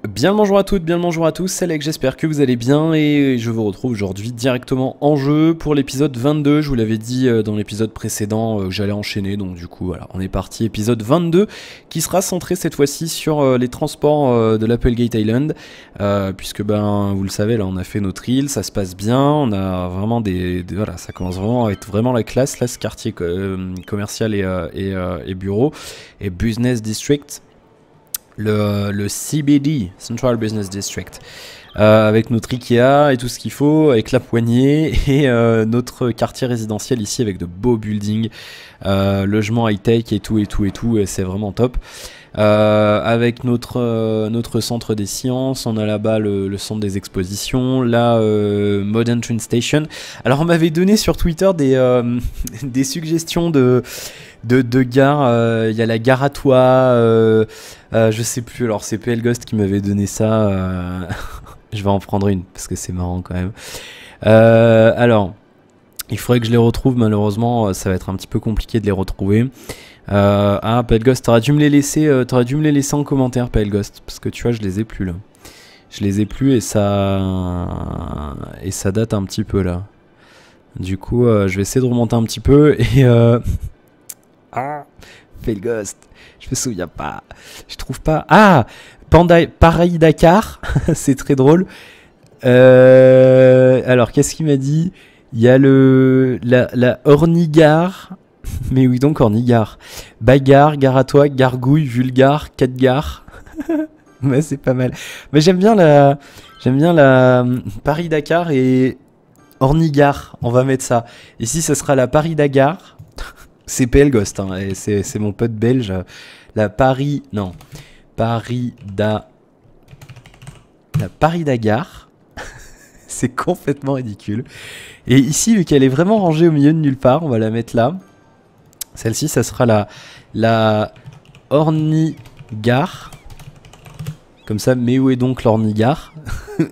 Bien le bonjour à toutes, bien le bonjour à tous, c'est Alex, j'espère que vous allez bien et je vous retrouve aujourd'hui directement en jeu pour l'épisode 22. Je vous l'avais dit dans l'épisode précédent que j'allais enchaîner, donc du coup voilà, on est parti, épisode 22 qui sera centré cette fois-ci sur les transports de l'Applegate Island, puisque ben vous le savez, là on a fait notre île, ça se passe bien, on a vraiment voilà, ça commence vraiment à être vraiment la classe là, ce quartier commercial et bureau et business district. Le CBD, Central Business District, avec notre Ikea et tout ce qu'il faut, avec la poignée et notre quartier résidentiel ici avec de beaux buildings, logements high-tech et tout, et c'est vraiment top. Avec notre centre des sciences, on a là-bas le centre des expositions, la Modern Train Station. Alors on m'avait donné sur Twitter des suggestions de gares, il y a la gare à toi, je sais plus, alors c'est PL Ghost qui m'avait donné ça, je vais en prendre une parce que c'est marrant quand même. Alors, il faudrait que je les retrouve, malheureusement ça va être un petit peu compliqué de les retrouver. Ah, PL Ghost, t'aurais dû me les laisser en commentaire, PL Ghost, parce que tu vois je les ai plus là. Je les ai plus et ça date un petit peu là. Du coup je vais essayer de remonter un petit peu et ah, PL Ghost, je me souviens pas, je trouve pas. Ah, Paris Dakar, c'est très drôle. Alors qu'est-ce qu'il m'a dit? Il y a la Ornigare. Mais oui donc Ornigare. Bagarre, gare à toi, gargouille, vulgare, 4 gares. Mais c'est pas mal. Mais j'aime bien la Paris Dakar et Ornigare. On va mettre ça. Ici ça sera la Paris Dakar. C'est PL Ghost, hein, et c'est mon pote belge. La Paris Dakar. C'est complètement ridicule. Et ici, vu qu'elle est vraiment rangée au milieu de nulle part, on va la mettre là. Celle-ci, ça sera la Ornigare. Comme ça, mais où est donc l'Ornigare?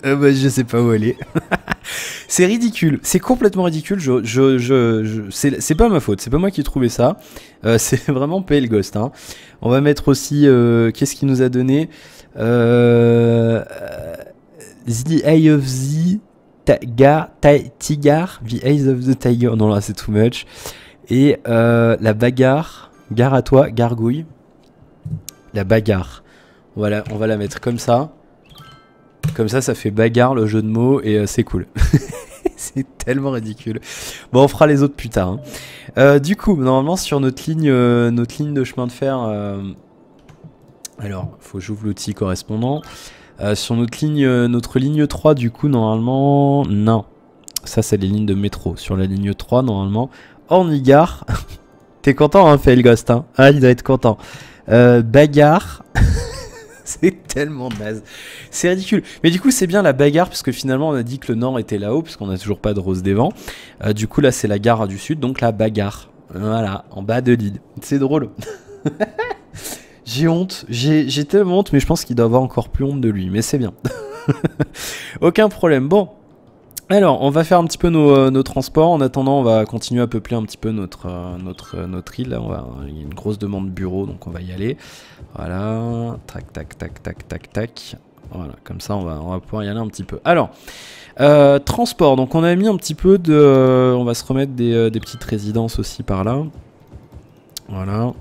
Bah, je sais pas où elle est. C'est ridicule, c'est complètement ridicule. C'est pas ma faute, c'est pas moi qui ai trouvé ça. C'est vraiment PL Ghost. Hein. On va mettre aussi. Qu'est-ce qu'il nous a donné? The Eye of the Tiger. The Eyes of the Tiger. Non, là, c'est too much. Et la bagarre. Gare à toi, gargouille. La bagarre. Voilà, on va la mettre comme ça. Comme ça fait bagarre le jeu de mots et c'est cool. C'est tellement ridicule. Bon, on fera les autres plus tard. Hein. Du coup, normalement sur notre ligne de chemin de fer. Alors, faut que j'ouvre l'outil correspondant. Sur notre ligne 3, du coup, normalement, non. Ça, c'est les lignes de métro. Sur la ligne 3, normalement, Ornigare. T'es content, hein, PL Ghost, hein? Ah, il doit être content. Bagarre. C'est tellement naze. C'est ridicule. Mais du coup, c'est bien la bagarre, puisque finalement, on a dit que le nord était là-haut, puisqu'on n'a toujours pas de Rose des Vents. Du coup, là, c'est la gare du sud, donc la bagarre. Voilà, en bas de l'île. C'est drôle. J'ai honte. J'ai tellement honte, mais je pense qu'il doit avoir encore plus honte de lui. Mais c'est bien. Aucun problème. Bon. Alors, on va faire un petit peu nos transports. En attendant, on va continuer à peupler un petit peu notre île. Là, il y a une grosse demande de bureau, donc on va y aller. Voilà, tac, tac, tac, tac, tac, tac. Voilà, comme ça, on va pouvoir y aller un petit peu. Alors, transport. Donc, on a mis un petit peu de... on va se remettre des petites résidences aussi par là. Voilà.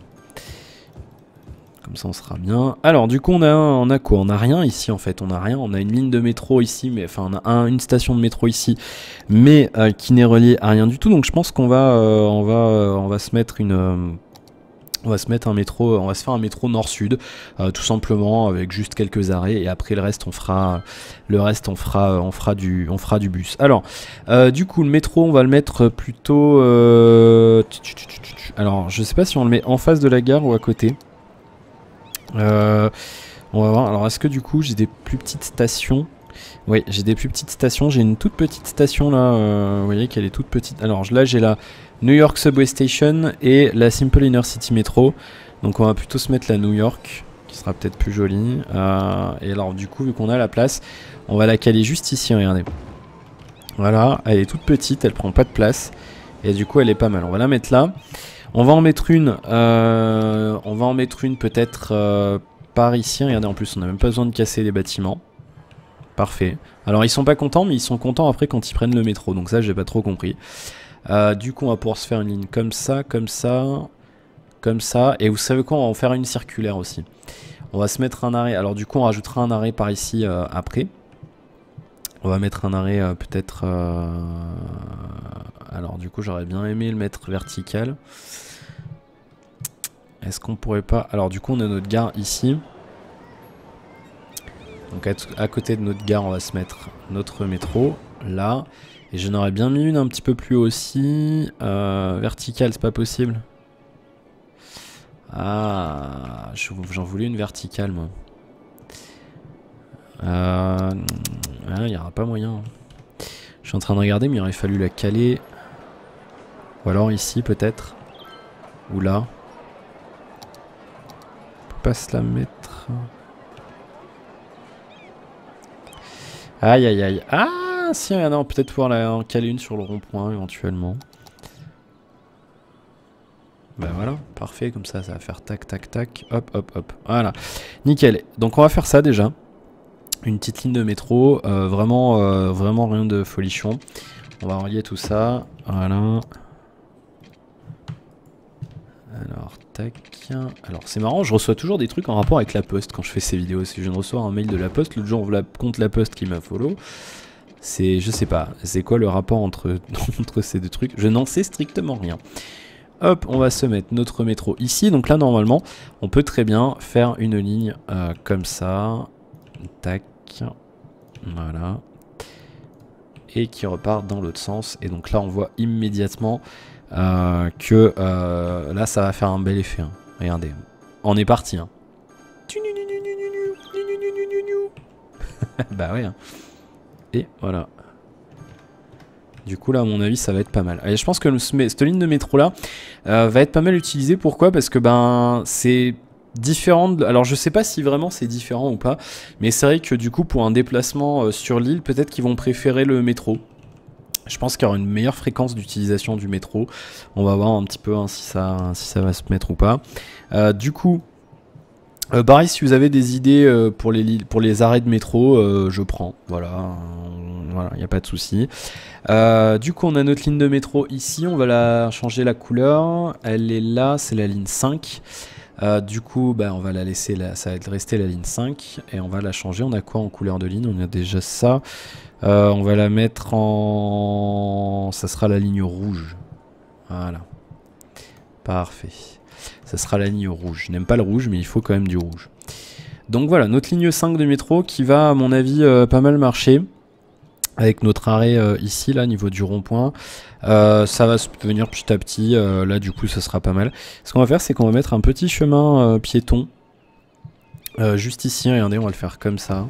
Comme ça on sera bien. Alors du coup on a quoi? On a rien ici en fait, on a rien. On a une ligne de métro ici, mais enfin on a une station de métro ici, mais qui n'est reliée à rien du tout. Donc je pense qu'on va on va se mettre on va se mettre un métro, on va se faire un métro nord-sud, tout simplement avec juste quelques arrêts et après le reste on fera du bus. Alors du coup le métro on va le mettre plutôt alors je sais pas si on le met en face de la gare ou à côté. On va voir. Alors est-ce que du coup j'ai des plus petites stations? Oui, j'ai des plus petites stations. J'ai une toute petite station là. Vous voyez qu'elle est toute petite. Alors là j'ai la New York Subway Station et la Simple Inner City Metro. Donc on va plutôt se mettre la New York, qui sera peut-être plus jolie. Et alors du coup vu qu'on a la place, on va la caler juste ici. Regardez. Voilà, elle est toute petite, elle prend pas de place. Et du coup elle est pas mal. On va la mettre là. On va en mettre une peut-être par ici. Regardez, en plus, on n'a même pas besoin de casser les bâtiments. Parfait. Alors, ils sont pas contents, mais ils sont contents après quand ils prennent le métro. Donc ça, j'ai pas trop compris. Du coup, on va pouvoir se faire une ligne comme ça, comme ça, comme ça. Et vous savez quoi, on va en faire une circulaire aussi. On va se mettre un arrêt. Alors du coup, on rajoutera un arrêt par ici après. On va mettre un arrêt peut-être... Alors du coup, j'aurais bien aimé le mettre vertical. Est-ce qu'on pourrait pas... Alors du coup, on a notre gare ici. Donc à côté de notre gare, on va se mettre notre métro, là. Et j'en aurais bien mis une un petit peu plus haut aussi. Verticale, c'est pas possible. Ah, j'en voulais une verticale, moi. Il n'y aura pas moyen. Je suis en train de regarder, mais il aurait fallu la caler. Ou alors ici, peut-être. Ou là. On peut pas se la mettre. Aïe, aïe, aïe. Ah, si, non, peut-être pouvoir en caler une sur le rond-point, éventuellement. Ben voilà, parfait, comme ça va faire tac, tac, tac, hop, hop, hop. Voilà, nickel. Donc on va faire ça déjà. Une petite ligne de métro, vraiment rien de folichon. On va relier tout ça, voilà. Alors, tac. Alors c'est marrant, je reçois toujours des trucs en rapport avec la poste quand je fais ces vidéos. Si je viens de recevoir un mail de la poste, l'autre jour on compte la poste qui m'a follow. C'est, je sais pas, c'est quoi le rapport entre ces deux trucs? Je n'en sais strictement rien. Hop, on va se mettre notre métro ici. Donc là, normalement, on peut très bien faire une ligne comme ça. Tac. Voilà. Et qui repart dans l'autre sens. Et donc là, on voit immédiatement que là, ça va faire un bel effet. Hein. Regardez. On est parti. Hein. Bah ouais. Hein. Et voilà. Du coup là à mon avis ça va être pas mal. Et je pense que cette ligne de métro là va être pas mal utilisée. Pourquoi? Parce que ben c'est différent. Alors je sais pas si vraiment c'est différent ou pas. Mais c'est vrai que du coup pour un déplacement sur l'île, peut-être qu'ils vont préférer le métro. Je pense qu'il y aura une meilleure fréquence d'utilisation du métro. On va voir un petit peu hein, si ça va se mettre ou pas. Du coup... pareil, si vous avez des idées pour les arrêts de métro, je prends. Voilà, voilà, il n'y a pas de souci. Du coup, on a notre ligne de métro ici. On va la changer la couleur. Elle est là, c'est la ligne 5. Du coup, bah, on va la laisser là. Ça va rester la ligne 5. Et on va la changer. On a quoi en couleur de ligne? On a déjà ça. On va la mettre en... Ça sera la ligne rouge. Voilà. Parfait. Ça sera la ligne rouge. Je n'aime pas le rouge, mais il faut quand même du rouge. Donc voilà, notre ligne 5 de métro qui va, à mon avis, pas mal marcher. Avec notre arrêt ici, là, niveau du rond-point. Ça va se venir petit à petit. Là, du coup, ça sera pas mal. Ce qu'on va faire, c'est qu'on va mettre un petit chemin piéton. Juste ici, regardez, on va le faire comme ça.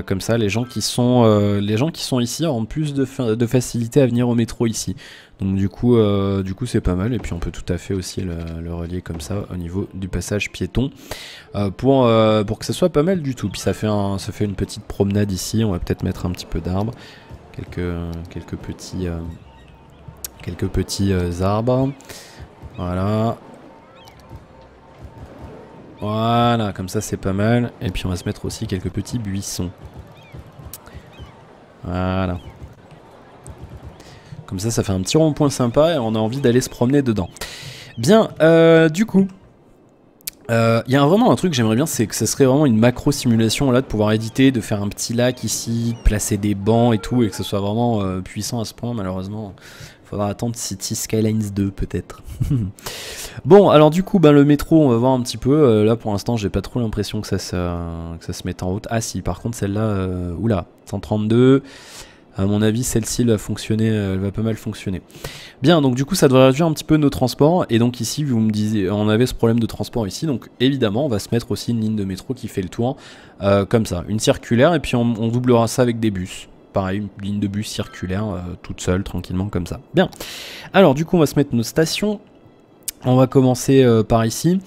Comme ça, les gens qui sont ici auront plus de facilité à venir au métro ici. Donc du coup c'est pas mal. Et puis on peut tout à fait aussi le relier comme ça au niveau du passage piéton pour que ça soit pas mal du tout. Puis ça fait une petite promenade ici. On va peut-être mettre un petit peu d'arbres, quelques petits arbres. Voilà. Voilà, comme ça c'est pas mal. Et puis on va se mettre aussi quelques petits buissons. Voilà. Comme ça fait un petit rond-point sympa et on a envie d'aller se promener dedans. Bien, du coup, il y a vraiment un truc que j'aimerais bien, c'est que ça serait vraiment une macro simulation là, de pouvoir éditer, de faire un petit lac ici, placer des bancs et tout, et que ce soit vraiment puissant à ce point. Malheureusement, il faudra attendre City Skylines 2 peut-être. Bon, alors du coup, ben, le métro, on va voir un petit peu. Là, pour l'instant, j'ai pas trop l'impression que ça se mette en route. Ah si, par contre, celle-là, oula, 132. À mon avis, celle-ci va fonctionner, elle va pas mal fonctionner. Bien, donc du coup, ça devrait réduire un petit peu nos transports. Et donc ici, vous me disiez, on avait ce problème de transport ici. Donc évidemment, on va se mettre aussi une ligne de métro qui fait le tour, comme ça, une circulaire. Et puis on doublera ça avec des bus. Pareil, une ligne de bus circulaire, toute seule, tranquillement, comme ça. Bien. Alors du coup, on va se mettre nos stations. On va commencer par ici.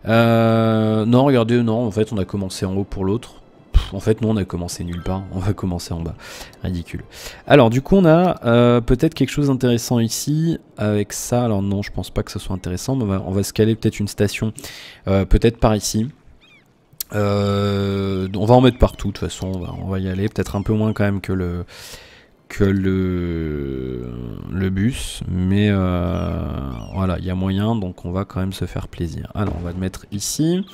Non, regardez, non, en fait, on a commencé en haut pour l'autre. En fait, non, on a commencé nulle part. On va commencer en bas. Ridicule. Alors, du coup, on a peut-être quelque chose d'intéressant ici. Avec ça, alors non, je pense pas que ce soit intéressant. Mais on va se caler peut-être une station. Peut-être par ici. On va en mettre partout, de toute façon, on va y aller. Peut-être un peu moins quand même que le bus, mais voilà, il y a moyen, donc on va quand même se faire plaisir. Alors, on va le mettre ici.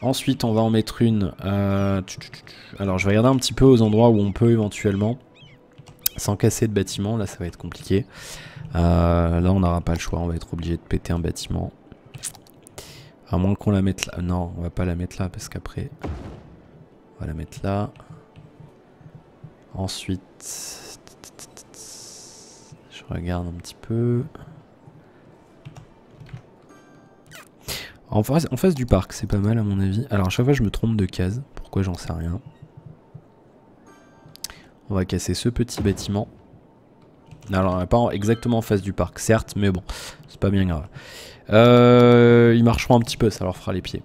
Ensuite, on va en mettre une... alors, je vais regarder un petit peu aux endroits où on peut éventuellement, sans casser de bâtiment. Là, ça va être compliqué. Là, on n'aura pas le choix, on va être obligé de péter un bâtiment. À moins qu'on la mette là. Non, on va pas la mettre là, parce qu'après... On va la mettre là. Ensuite... Je regarde un petit peu. En face du parc, c'est pas mal à mon avis. Alors à chaque fois je me trompe de case. Pourquoi, j'en sais rien. On va casser ce petit bâtiment. Alors on n'est pas exactement en face du parc, certes, mais bon, c'est pas bien grave. Ils marcheront un petit peu, ça leur fera les pieds.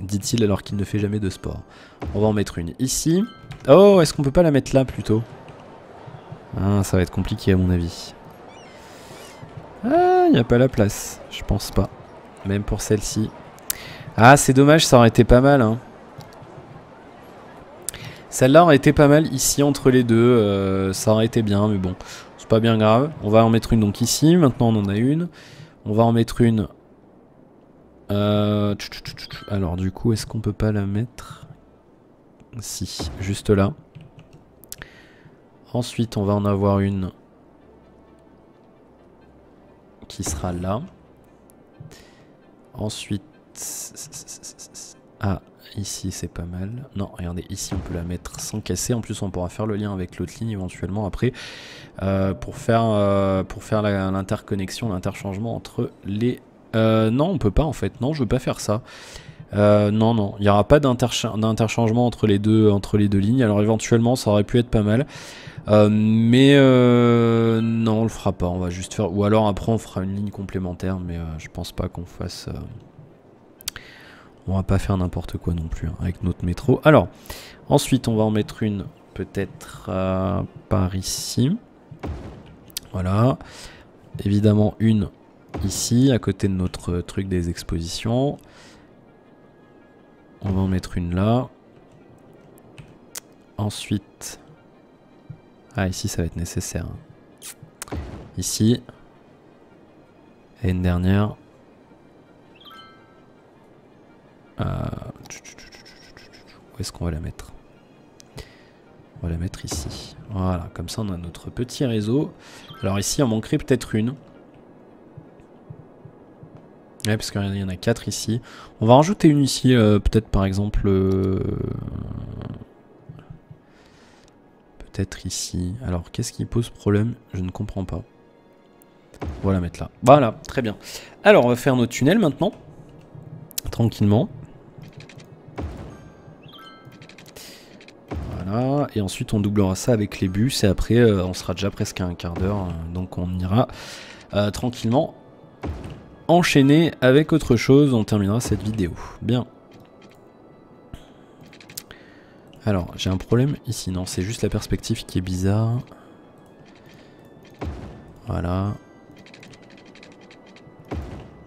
Dit-il alors qu'il ne fait jamais de sport. On va en mettre une ici. Oh, est-ce qu'on peut pas la mettre là plutôt? Ah, ça va être compliqué à mon avis. Ah, il n'y a pas la place. Je pense pas. Même pour celle-ci. Ah, c'est dommage, ça aurait été pas mal. Hein. Celle-là aurait été pas mal ici entre les deux. Ça aurait été bien, mais bon. C'est pas bien grave. On va en mettre une donc ici. Maintenant, on en a une. On va en mettre une. Alors, du coup, est-ce qu'on peut pas la mettre? Si, juste là. Ensuite, on va en avoir une qui sera là. Ensuite... Ah, ici c'est pas mal. Non, regardez, ici on peut la mettre sans casser. En plus, on pourra faire le lien avec l'autre ligne éventuellement après. Pour faire l'interconnexion, l'interchangement entre les... non, on peut pas en fait. Non, je veux pas faire ça. Non, non, il n'y aura pas d'interchangement entre les deux lignes. Alors éventuellement, ça aurait pu être pas mal. Mais non, on le fera pas. On va juste faire... Ou alors après, on fera une ligne complémentaire. Mais je pense pas qu'on fasse... On va pas faire n'importe quoi non plus hein, avec notre métro. Alors, ensuite, on va en mettre une peut-être par ici. Voilà. Évidemment, une ici, à côté de notre truc des expositions. On va en mettre une là. Ensuite... Ah, ici, ça va être nécessaire. Ici. Et une dernière. Où est-ce qu'on va la mettre? On va la mettre ici. Voilà, comme ça, on a notre petit réseau. Alors ici, il en manquerait peut-être une. Ouais, parce qu'il y en a 4 ici. On va rajouter une ici, peut-être par exemple... Peut-être ici. Alors, qu'est-ce qui pose problème? Je ne comprends pas. On va la mettre là. Voilà, très bien. Alors, on va faire nos tunnels maintenant. Tranquillement. Voilà. Et ensuite, on doublera ça avec les bus. Et après, on sera déjà presque à un quart d'heure. Donc, on ira tranquillement enchaîner avec autre chose. On terminera cette vidéo. Bien. Alors, j'ai un problème ici. Non, c'est juste la perspective qui est bizarre. Voilà.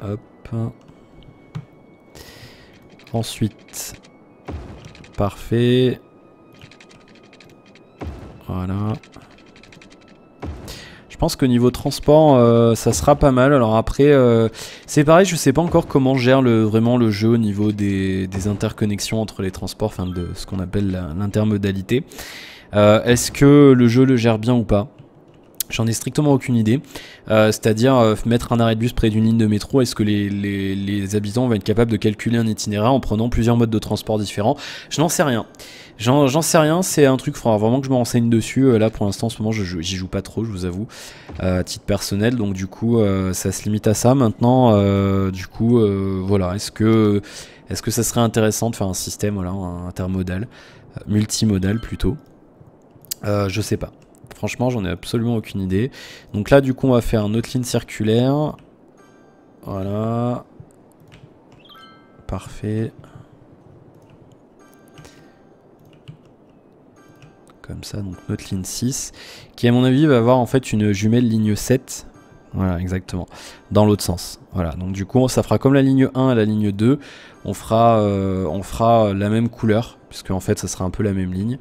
Hop. Ensuite. Parfait. Voilà. Je pense qu'au niveau transport, ça sera pas mal. Alors après, c'est pareil, je sais pas encore comment gère vraiment le jeu au niveau des interconnexions entre les transports, enfin de ce qu'on appelle l'intermodalité. Est-ce que le jeu le gère bien ou pas? J'en ai strictement aucune idée. C'est-à-dire mettre un arrêt de bus près d'une ligne de métro, est-ce que les habitants vont être capables de calculer un itinéraire en prenant plusieurs modes de transport différents? Je n'en sais rien. J'en sais rien, c'est un truc, il faudra vraiment que je me renseigne dessus. Là pour l'instant en ce moment j'y joue pas trop, je vous avoue, à titre personnel, donc du coup ça se limite à ça. Maintenant du coup voilà, est-ce que ça serait intéressant de faire un système voilà, intermodal, multimodal plutôt, je sais pas. Franchement j'en ai absolument aucune idée. Donc là du coup on va faire une autre ligne circulaire. Voilà. Parfait. Comme ça, donc notre ligne 6, qui à mon avis va avoir en fait une jumelle ligne 7. Voilà, exactement. Dans l'autre sens. Voilà, donc du coup, ça fera comme la ligne 1 à la ligne 2. On fera la même couleur, puisque en fait, ça sera un peu la même ligne.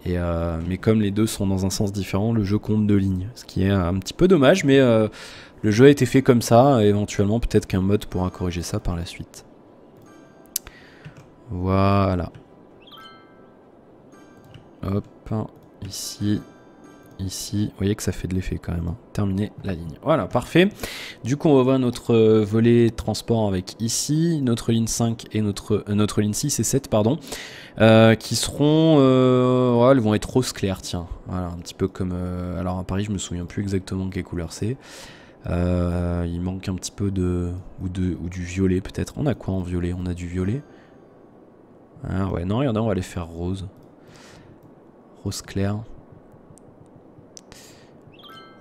Mais comme les deux sont dans un sens différent, le jeu compte 2 lignes. Ce qui est un petit peu dommage, mais le jeu a été fait comme ça. Et éventuellement, peut-être qu'un mode pourra corriger ça par la suite. Voilà. Hop, ici. Ici, vous voyez que ça fait de l'effet quand même. Hein. Terminer la ligne. Voilà, parfait. Du coup, on va voir notre volet transport avec ici, notre ligne 5 et notre ligne 6 et 7, pardon. Qui seront... ouais, elles vont être rose clair, tiens. Voilà, un petit peu comme... alors à Paris, je me souviens plus exactement quelle couleur c'est. Il manque un petit peu de... ou du violet peut-être. On a quoi en violet? On a du violet. Ah ouais, non, regardez, on va les faire rose. Rose clair.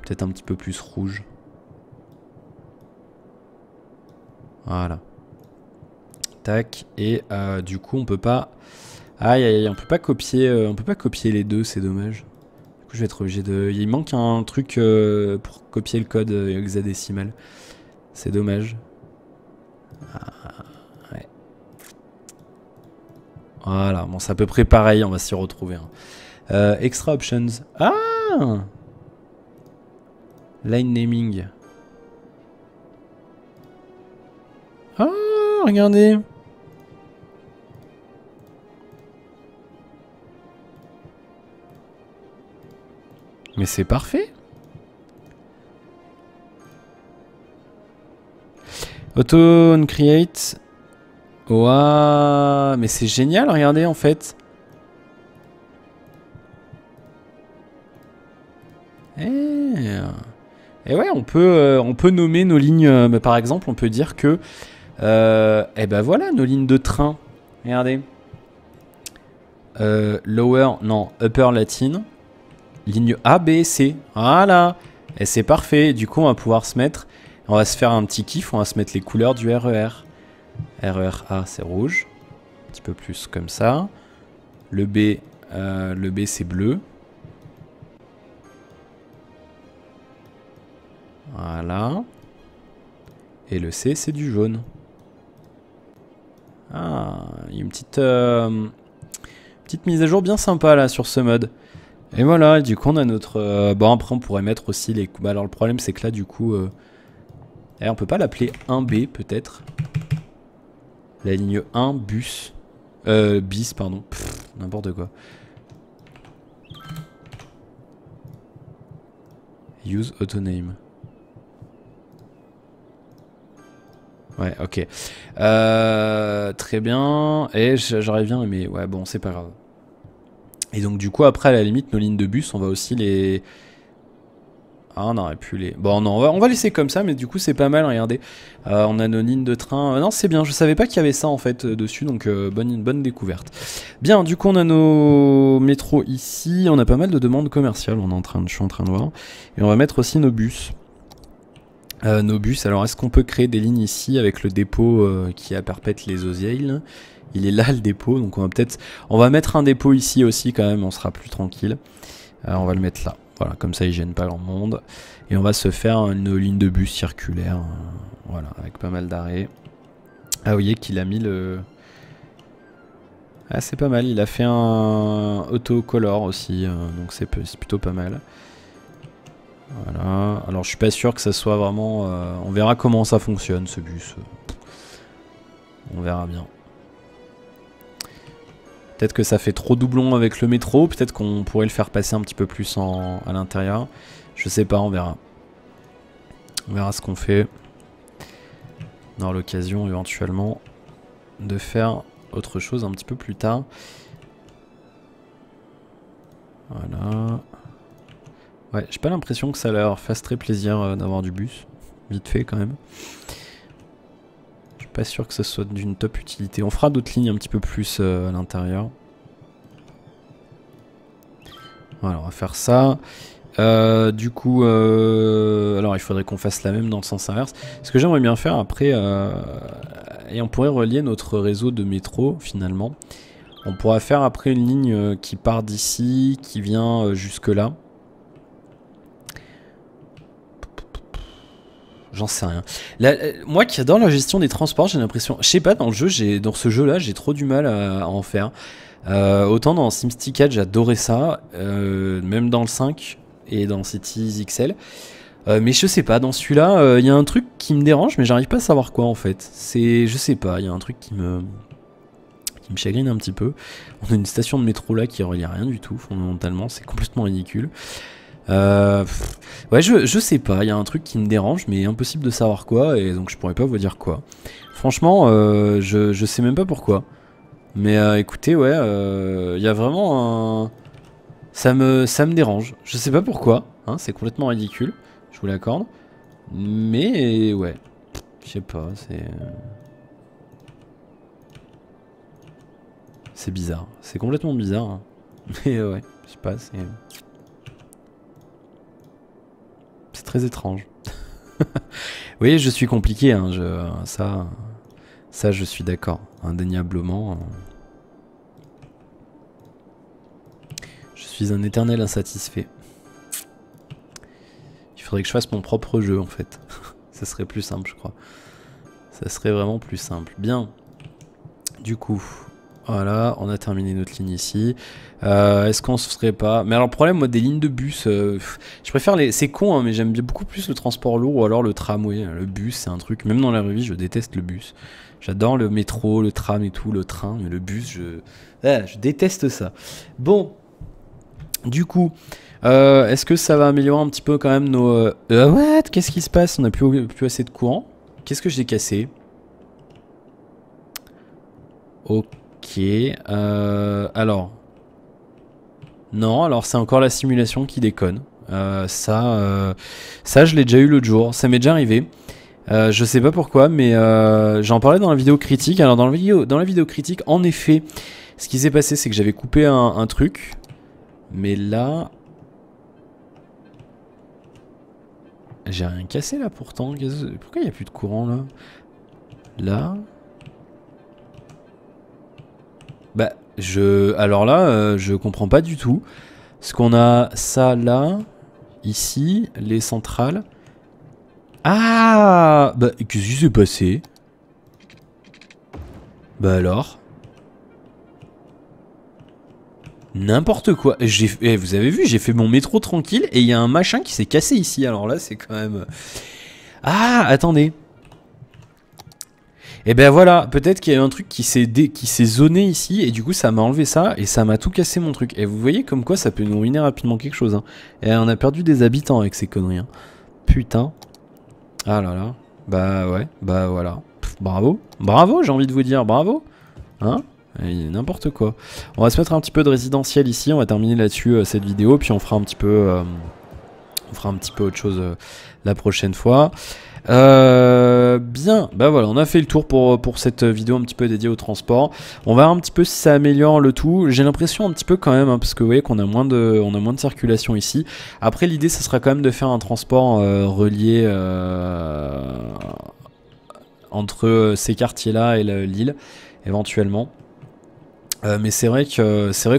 Peut-être un petit peu plus rouge. Voilà. Tac. Et du coup, on peut pas... Aïe, aïe, aïe, on peut pas copier les deux, c'est dommage. Du coup, je vais être obligé de... Il manque un truc pour copier le code hexadécimal. C'est dommage. Ah, ouais. Voilà, bon, c'est à peu près pareil, on va s'y retrouver. Hein. Extra options. Ah! Line naming. Ah, regardez. Mais c'est parfait. Auto on create. Ouah, mais c'est génial, regardez en fait. Et ouais, on peut nommer nos lignes. Mais par exemple, on peut dire que, eh ben voilà, nos lignes de train. Regardez. Lower, non, upper latine. Ligne A, B, C. Voilà. Et c'est parfait. Du coup, on va pouvoir se mettre. On va se faire un petit kiff. On va se mettre les couleurs du RER. RER A, c'est rouge. Un petit peu plus comme ça. Le B c'est bleu. Voilà. Et le C, c'est du jaune. Ah, il y a une petite mise à jour bien sympa là sur ce mode. Et voilà, du coup on a notre... bon, après on pourrait mettre aussi les... Bah, alors le problème c'est que là du coup... on peut pas l'appeler 1B peut-être. La ligne 1 bus. Bis, pardon. N'importe quoi. Use autoname. Ouais, ok. Très bien. Et j'aurais bien aimé. Ouais, bon, c'est pas grave. Et donc, du coup, après, à la limite, nos lignes de bus, on va aussi les... Ah, on aurait pu les... Bon, non, on va laisser comme ça, mais du coup, c'est pas mal, regardez. On a nos lignes de train... non, c'est bien, je savais pas qu'il y avait ça, en fait, dessus, donc bonne découverte. Bien, du coup, on a nos métros ici. On a pas mal de demandes commerciales, je suis en train de voir. Et on va mettre aussi nos bus. Nos bus, alors est-ce qu'on peut créer des lignes ici avec le dépôt qui est à Perpète-les-Osiers? Il est là le dépôt, donc on va mettre un dépôt ici aussi quand même, on sera plus tranquille. On va le mettre là, voilà, comme ça il gêne pas grand monde. Et on va se faire une ligne de bus circulaire, voilà, avec pas mal d'arrêts. Ah, vous voyez qu'il a mis le... Ah, c'est pas mal, il a fait un autocolor aussi, donc c'est plutôt pas mal. Voilà, alors je suis pas sûr que ça soit vraiment... on verra comment ça fonctionne ce bus. On verra bien. Peut-être que ça fait trop doublon avec le métro, peut-être qu'on pourrait le faire passer un petit peu plus à l'intérieur. Je sais pas, on verra. On verra ce qu'on fait. On aura l'occasion éventuellement de faire autre chose un petit peu plus tard. Voilà. Ouais, j'ai pas l'impression que ça leur fasse très plaisir d'avoir du bus. Vite fait quand même. Je suis pas sûr que ce soit d'une top utilité. On fera d'autres lignes un petit peu plus à l'intérieur. Voilà, on va faire ça. Du coup, alors il faudrait qu'on fasse la même dans le sens inverse. Ce que j'aimerais bien faire après, et on pourrait relier notre réseau de métro finalement. On pourra faire après une ligne qui part d'ici, qui vient jusque là. j'en sais rien. Moi qui adore la gestion des transports, j'ai l'impression... Je sais pas, dans ce jeu-là, j'ai trop du mal à en faire. Autant dans SimCity 4, j'adorais ça, même dans le 5 et dans Cities XL. Mais je sais pas, dans celui-là, il y a un truc qui me dérange, mais j'arrive pas à savoir quoi en fait. Je sais pas, il y a un truc qui me chagrine un petit peu. On a une station de métro là qui relie à rien du tout, fondamentalement, c'est complètement ridicule. Ouais, je sais pas, il y a un truc qui me dérange, mais impossible de savoir quoi, et donc je pourrais pas vous dire quoi. Franchement, je sais même pas pourquoi. Mais écoutez, ouais, il y a vraiment un... Ça me dérange. Je sais pas pourquoi, hein, c'est complètement ridicule, je vous l'accorde. Mais ouais, je sais pas, c'est bizarre. C'est complètement bizarre. Hein. Mais ouais, je sais pas, c'est très étrange. Oui, je suis compliqué, hein, ça je suis d'accord, indéniablement. Je suis un éternel insatisfait. Il faudrait que je fasse mon propre jeu en fait. Ça serait plus simple, je crois. Ça serait vraiment plus simple. Bien. Du coup, voilà, on a terminé notre ligne ici. Est-ce qu'on se ferait pas... Mais alors le problème, moi, des lignes de bus, je préfère les... C'est con, hein, mais j'aime bien beaucoup plus le transport lourd ou alors le tramway. Le bus, c'est un truc... Même dans la vraie vie, je déteste le bus. J'adore le métro, le tram et tout, le train, mais le bus, je déteste ça. Bon, du coup... est-ce que ça va améliorer un petit peu quand même nos... what? Qu'est-ce qui se passe? On n'a plus assez de courant. Qu'est-ce que j'ai cassé? Ok. Alors... Non, alors c'est encore la simulation qui déconne. Ça, je l'ai déjà eu l'autre jour. Ça m'est déjà arrivé. Je sais pas pourquoi, mais j'en parlais dans la vidéo critique. Alors dans la vidéo critique, en effet, ce qui s'est passé, c'est que j'avais coupé un truc. Mais là... J'ai rien cassé là pourtant. Pourquoi il n'y a plus de courant là? Là. Bah, alors là, je comprends pas du tout. Parce qu'on a ça là, ici, les centrales. Ah! Bah, qu'est-ce qui s'est passé? Bah alors? N'importe quoi. Vous avez vu, j'ai fait mon métro tranquille et il y a un machin qui s'est cassé ici. Alors là, c'est quand même... Ah, attendez. Et ben voilà, peut-être qu'il y a eu un truc qui s'est zoné ici et du coup ça m'a enlevé ça et ça m'a tout cassé mon truc. Et vous voyez comme quoi ça peut nous ruiner rapidement quelque chose. Hein. Et on a perdu des habitants avec ces conneries. Hein. Putain. Ah là là. Bah ouais, bah voilà. Pff, bravo. Bravo, j'ai envie de vous dire, bravo. Hein? N'importe quoi. On va se mettre un petit peu de résidentiel ici, on va terminer là-dessus cette vidéo, puis on fera un petit peu autre chose la prochaine fois. Bien, bah voilà, on a fait le tour pour cette vidéo un petit peu dédiée au transport. On va voir un petit peu si ça améliore le tout. J'ai l'impression un petit peu quand même, hein, parce que vous voyez qu'on a moins de circulation ici. Après l'idée, ça sera quand même de faire un transport relié entre ces quartiers-là et l'île, éventuellement. Mais c'est vrai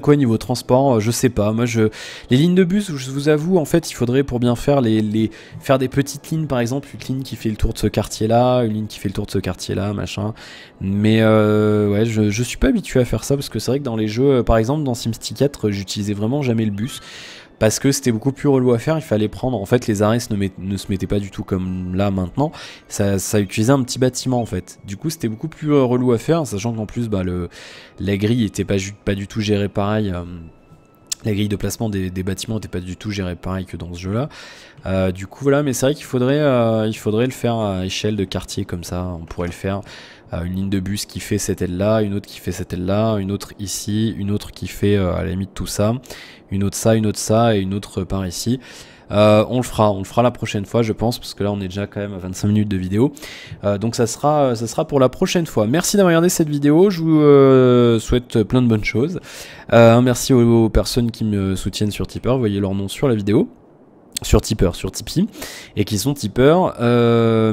qu'au niveau transport, je sais pas. Moi, les lignes de bus, je vous avoue, en fait, il faudrait pour bien faire faire des petites lignes, par exemple, une ligne qui fait le tour de ce quartier-là, une ligne qui fait le tour de ce quartier-là, machin. Mais ouais, je suis pas habitué à faire ça parce que c'est vrai que dans les jeux, par exemple, dans SimCity 4, j'utilisais vraiment jamais le bus. Parce que c'était beaucoup plus relou à faire, il fallait prendre, en fait les arrêts ne se mettaient pas du tout comme là maintenant, ça utilisait un petit bâtiment en fait. Du coup c'était beaucoup plus relou à faire, sachant qu'en plus bah, la grille était pas du tout gérée pareil, la grille de placement des bâtiments n'était pas du tout gérée pareil que dans ce jeu là. Du coup voilà, mais c'est vrai qu'il faudrait le faire à échelle de quartier comme ça, on pourrait le faire. Une ligne de bus qui fait cette aile là, une autre qui fait cette aile là, une autre ici, une autre qui fait à la limite tout ça, une autre ça et une autre par ici. On le fera la prochaine fois je pense, parce que là on est déjà quand même à 25 minutes de vidéo. Donc ça sera pour la prochaine fois. Merci d'avoir regardé cette vidéo, je vous souhaite plein de bonnes choses. Merci aux personnes qui me soutiennent sur Tipper, vous voyez leur nom sur la vidéo. Sur Tipper, sur Tipeee, et qui sont tipeurs.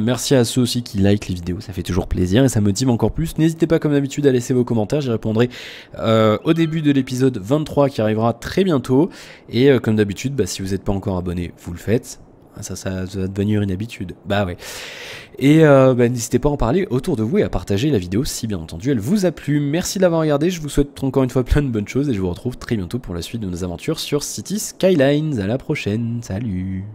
Merci à ceux aussi qui like les vidéos, ça fait toujours plaisir et ça motive encore plus. N'hésitez pas comme d'habitude à laisser vos commentaires, j'y répondrai au début de l'épisode 23 qui arrivera très bientôt. Et comme d'habitude, bah, si vous n'êtes pas encore abonné, vous le faites. Ça va devenir une habitude. Bah ouais. Et n'hésitez pas à en parler autour de vous et à partager la vidéo si bien entendu elle vous a plu. Merci de l'avoir regardé, je vous souhaite encore une fois plein de bonnes choses et je vous retrouve très bientôt pour la suite de nos aventures sur Cities Skylines. À la prochaine, salut!